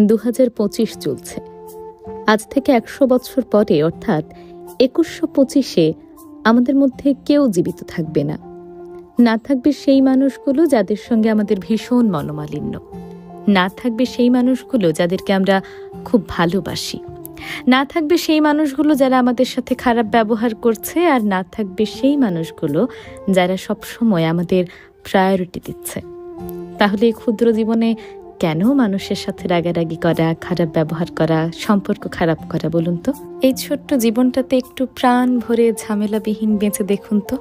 2025 চলছে। আজ থেকে 100 বছর পরে অর্থাৎ 2125-এ আমাদের মধ্যে কেউ জীবিত থাকবে না। না থাকবে সেই মানুষগুলো যাদের সঙ্গে আমাদের ভীষণ মনোমালিন্য, না থাকবে সেই মানুষগুলো যাদেরকে আমরা খুব ভালোবাসি, না থাকবে সেই মানুষগুলো যারা আমাদের সাথে খারাপ ব্যবহার করছে, আর না থাকবে সেই মানুষগুলো যারা সবসময় আমাদের প্রায়োরিটি দিচ্ছে। তাহলে এই ক্ষুদ্র জীবনে কেন মানুষের সাথে রাগারাগি করা, খারাপ ব্যবহার করা, সম্পর্ক খারাপ করা বলুন তো? এই ছোট্ট জীবনটাতে একটু প্রাণ ভরে ঝামেলাবিহীন বেঁচে দেখুন তো।